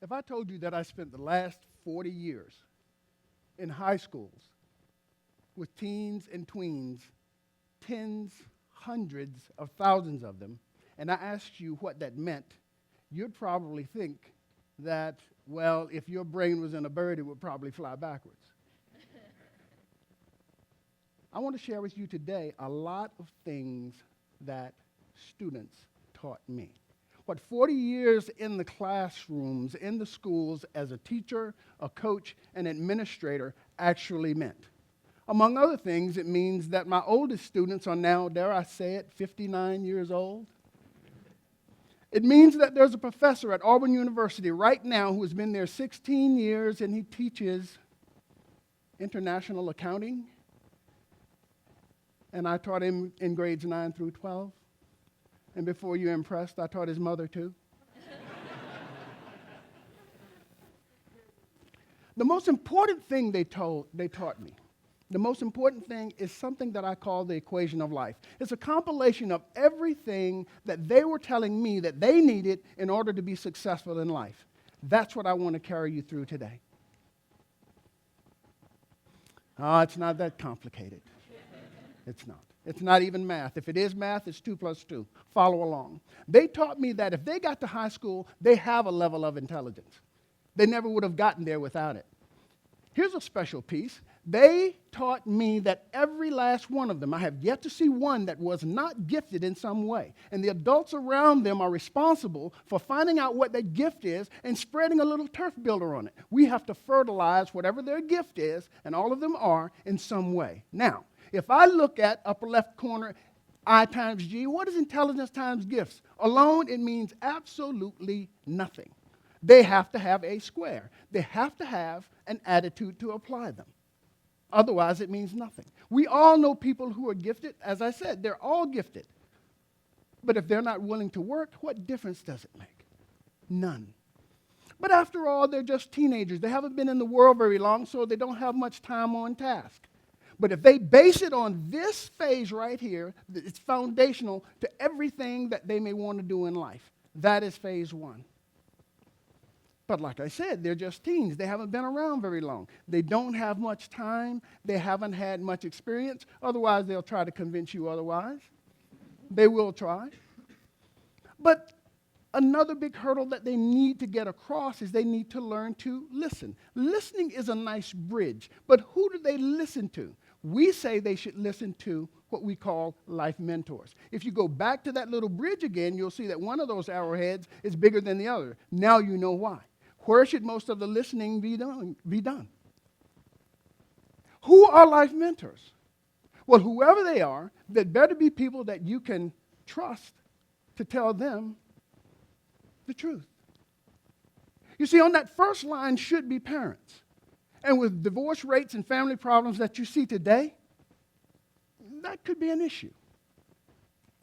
If I told you that I spent the last 40 years in high schools with teens and tweens, tens, hundreds of thousands of them, and I asked you what that meant, you'd probably think that, well, if your brain was in a bird, it would probably fly backwards. I want to share with you today a lot of things that students taught me. What 40 years in the classrooms, in the schools, as a teacher, a coach, an administrator actually meant. Among other things, it means that my oldest students are now, dare I say it, 59 years old. It means that there's a professor at Auburn University right now who has been there 16 years, and he teaches international accounting. And I taught him in grades 9 through 12. And before you're impressed, I taught his mother too. The most important thing they taught me, the most important thing is something that I call the equation of life. It's a compilation of everything that they were telling me that they needed in order to be successful in life. That's what I want to carry you through today. It's not that complicated. It's not. It's not even math. If it is math, it's 2 plus 2. Follow along. They taught me that if they got to high school, they have a level of intelligence. They never would have gotten there without it. Here's a special piece. They taught me that every last one of them, I have yet to see one that was not gifted in some way. And the adults around them are responsible for finding out what that gift is and spreading a little turf builder on it. We have to fertilize whatever their gift is, and all of them are, in some way. Now, if I look at upper left corner, I times G, what is intelligence times gifts? Alone, it means absolutely nothing. They have to have a square. They have to have an attitude to apply them. Otherwise, it means nothing. We all know people who are gifted. As I said, they're all gifted. But if they're not willing to work, what difference does it make? None. But after all, they're just teenagers. They haven't been in the world very long, so they don't have much time on task. But if they base it on this phase right here, it's foundational to everything that they may want to do in life. That is phase 1. But like I said, they're just teens. They haven't been around very long. They don't have much time. They haven't had much experience. Otherwise, they'll try to convince you otherwise. They will try. But another big hurdle that they need to get across is they need to learn to listen. Listening is a nice bridge, but who do they listen to? We say they should listen to what we call life mentors. If you go back to that little bridge again, you'll see that one of those arrowheads is bigger than the other. Now you know why. Where should most of the listening be done? Who are life mentors? Well, whoever they are, they better be people that you can trust to tell them the truth. You see, on that first line should be parents. And with divorce rates and family problems that you see today, that could be an issue.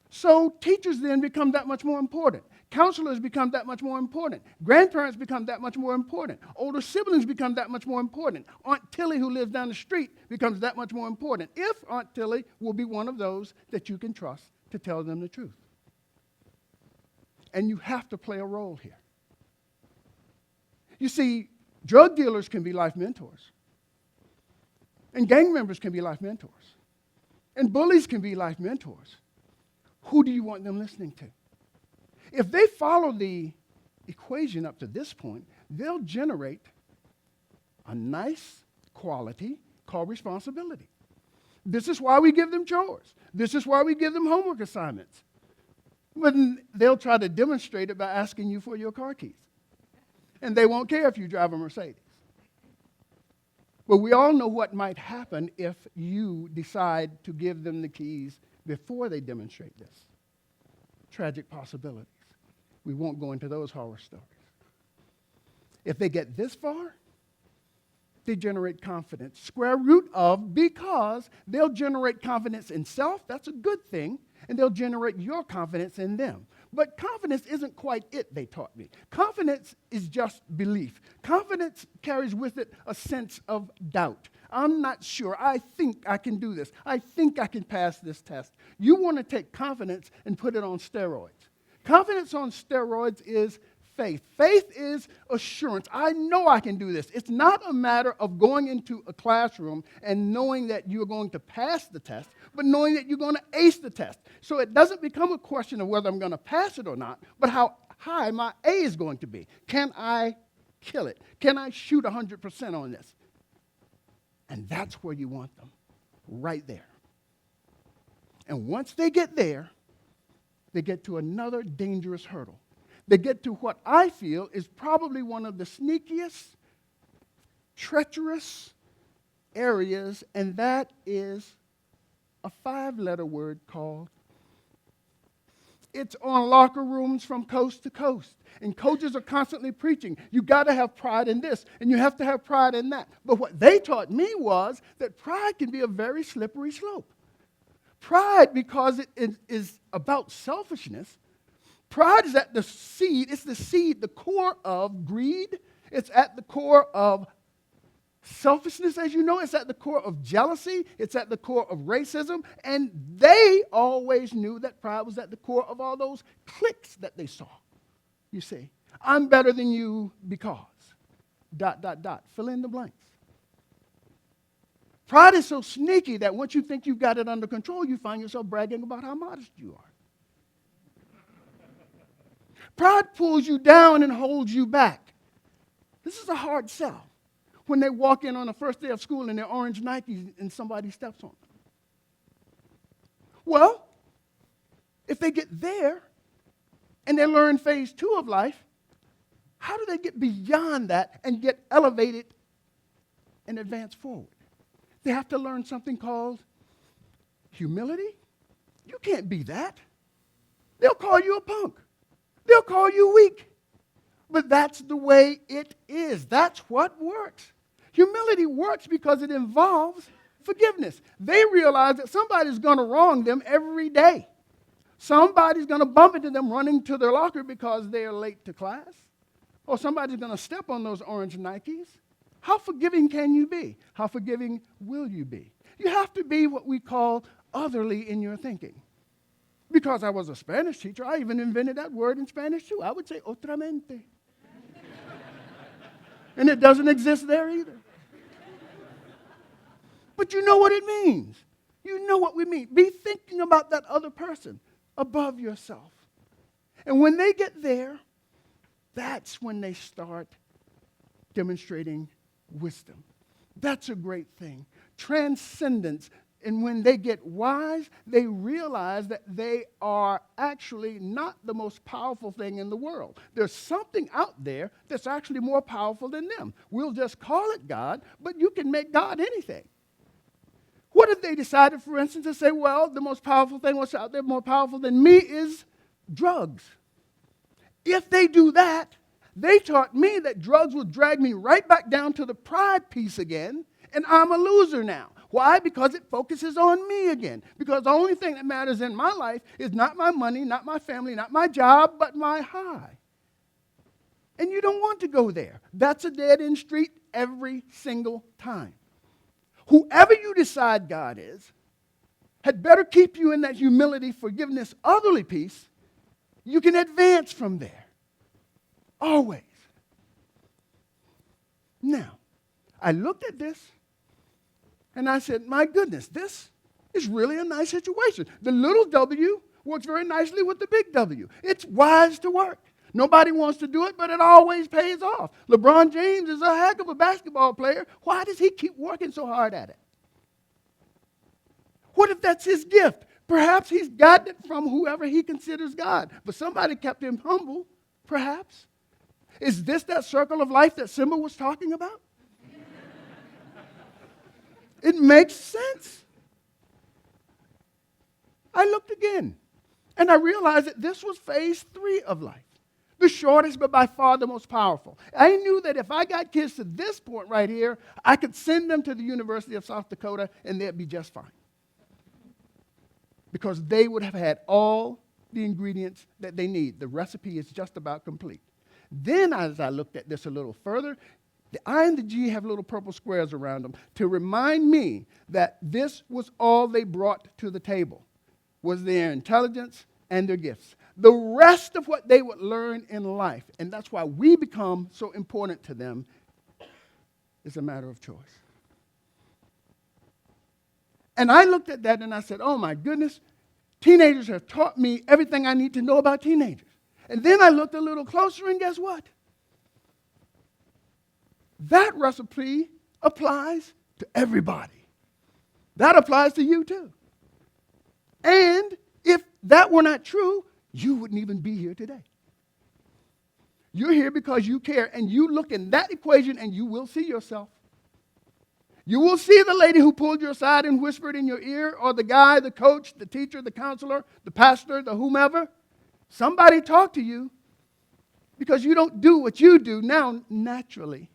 So teachers then become that much more important. Counselors become that much more important. Grandparents become that much more important. Older siblings become that much more important. Aunt Tilly, who lives down the street, becomes that much more important if Aunt Tilly will be one of those that you can trust to tell them the truth. And you have to play a role here. You see, drug dealers can be life mentors. And gang members can be life mentors. And bullies can be life mentors. Who do you want them listening to? If they follow the equation up to this point, they'll generate a nice quality called responsibility. This is why we give them chores. This is why we give them homework assignments. But they'll try to demonstrate it by asking you for your car keys. And they won't care if you drive a Mercedes. But we all know what might happen if you decide to give them the keys before they demonstrate this. Tragic possibilities. We won't go into those horror stories. If they get this far, they generate confidence. Square root of, because they'll generate confidence in self. That's a good thing. And they'll generate your confidence in them. But confidence isn't quite it, they taught me. Confidence is just belief. Confidence carries with it a sense of doubt. I'm not sure. I think I can do this. I think I can pass this test. You want to take confidence and put it on steroids. Confidence on steroids is faith. Faith is assurance. I know I can do this. It's not a matter of going into a classroom and knowing that you're going to pass the test, but knowing that you're going to ace the test. So it doesn't become a question of whether I'm going to pass it or not, but how high my A is going to be. Can I kill it? Can I shoot 100% on this? And that's where you want them, right there. And once they get there, they get to another dangerous hurdle. They get to what I feel is probably one of the sneakiest, treacherous areas, and that is a 5-letter word called. It's on locker rooms from coast to coast. And coaches are constantly preaching, you got to have pride in this, and you have to have pride in that. But what they taught me was that pride can be a very slippery slope. Pride, because it is about selfishness, pride is at the seed, it's the seed, the core of greed. It's at the core of selfishness, as you know. It's at the core of jealousy. It's at the core of racism. And they always knew that pride was at the core of all those cliques that they saw. You see, I'm better than you because, ... Fill in the blanks. Pride is so sneaky that once you think you've got it under control, you find yourself bragging about how modest you are. Pride pulls you down and holds you back. This is a hard sell. When they walk in on the first day of school in their orange Nikes and somebody steps on them. Well, if they get there and they learn phase 2 of life, how do they get beyond that and get elevated and advance forward? They have to learn something called humility. You can't be that. They'll call you a punk. They'll call you weak. But that's the way it is. That's what works. Humility works because it involves forgiveness. They realize that somebody's going to wrong them every day. Somebody's going to bump into them running to their locker because they're late to class. Or somebody's going to step on those orange Nikes. How forgiving can you be? How forgiving will you be? You have to be what we call otherly in your thinking. Because I was a Spanish teacher, I even invented that word in Spanish too. I would say otramente. And it doesn't exist there either. But you know what it means. You know what we mean. Be thinking about that other person above yourself. And when they get there, that's when they start demonstrating wisdom. That's a great thing. Transcendence. And when they get wise, they realize that they are actually not the most powerful thing in the world. There's something out there that's actually more powerful than them. We'll just call it God, but you can make God anything. What if they decided, for instance, to say, well, the most powerful thing what's out there, more powerful than me, is drugs? If they do that, they taught me that drugs will drag me right back down to the pride piece again, and I'm a loser now. Why? Because it focuses on me again. Because the only thing that matters in my life is not my money, not my family, not my job, but my high. And you don't want to go there. That's a dead-end street every single time. Whoever you decide God is had better keep you in that humility, forgiveness, otherly piece. You can advance from there. Always. Now, I looked at this and I said, my goodness, this is really a nice situation. The little W works very nicely with the big W. It's wise to work. Nobody wants to do it, but it always pays off. LeBron James is a heck of a basketball player. Why does he keep working so hard at it? What if that's his gift? Perhaps he's gotten it from whoever he considers God, but somebody kept him humble, perhaps. Is this that circle of life that Simba was talking about? It makes sense. I looked again, and I realized that this was phase 3 of life. The shortest, but by far the most powerful. I knew that if I got kids to this point right here, I could send them to the University of South Dakota, and they'd be just fine. Because they would have had all the ingredients that they need. The recipe is just about complete. Then, as I looked at this a little further, the I and the G have little purple squares around them to remind me that this was all they brought to the table, was their intelligence and their gifts. the rest of what they would learn in life, and that's why we become so important to them, is a matter of choice. And I looked at that and I said, oh my goodness, teenagers have taught me everything I need to know about teenagers. And then I looked a little closer and guess what? That recipe applies to everybody. That applies to you too. And if that were not true, you wouldn't even be here today. You're here because you care, and you look in that equation and you will see yourself. You will see the lady who pulled you aside and whispered in your ear, or the guy, the coach, the teacher, the counselor, the pastor, the whomever. Somebody talked to you because you don't do what you do now naturally.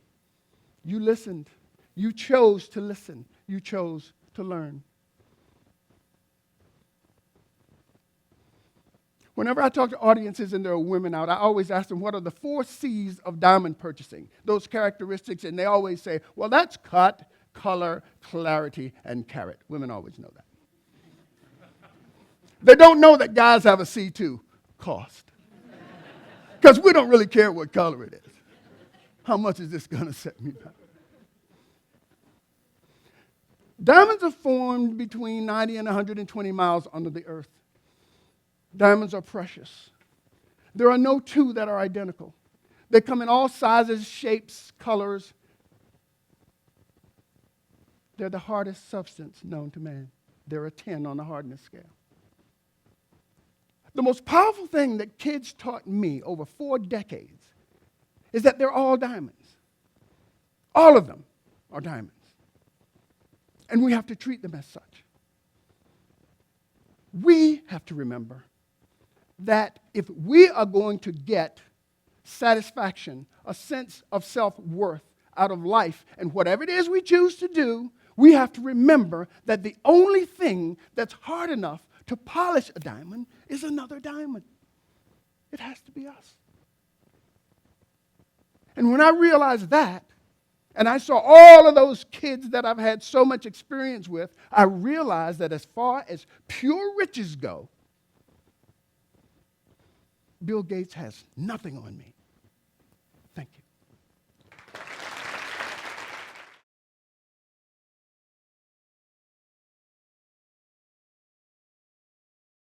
You listened. You chose to listen. You chose to learn. Whenever I talk to audiences and there are women out, I always ask them, what are the 4 C's of diamond purchasing? Those characteristics, and they always say, well, that's cut, color, clarity, and carat. Women always know that. They don't know that guys have a C too, cost. Because we don't really care what color it is. How much is this going to set me back? Diamonds are formed between 90 and 120 miles under the earth. Diamonds are precious. There are no 2 that are identical. They come in all sizes, shapes, colors. They're the hardest substance known to man. They're a 10 on the hardness scale. The most powerful thing that kids taught me over 4 decades is that they're all diamonds. All of them are diamonds. And we have to treat them as such. We have to remember that if we are going to get satisfaction, a sense of self-worth out of life, and whatever it is we choose to do, we have to remember that the only thing that's hard enough to polish a diamond is another diamond. It has to be us. And when I realized that, and I saw all of those kids that I've had so much experience with, I realized that as far as pure riches go, Bill Gates has nothing on me. Thank you.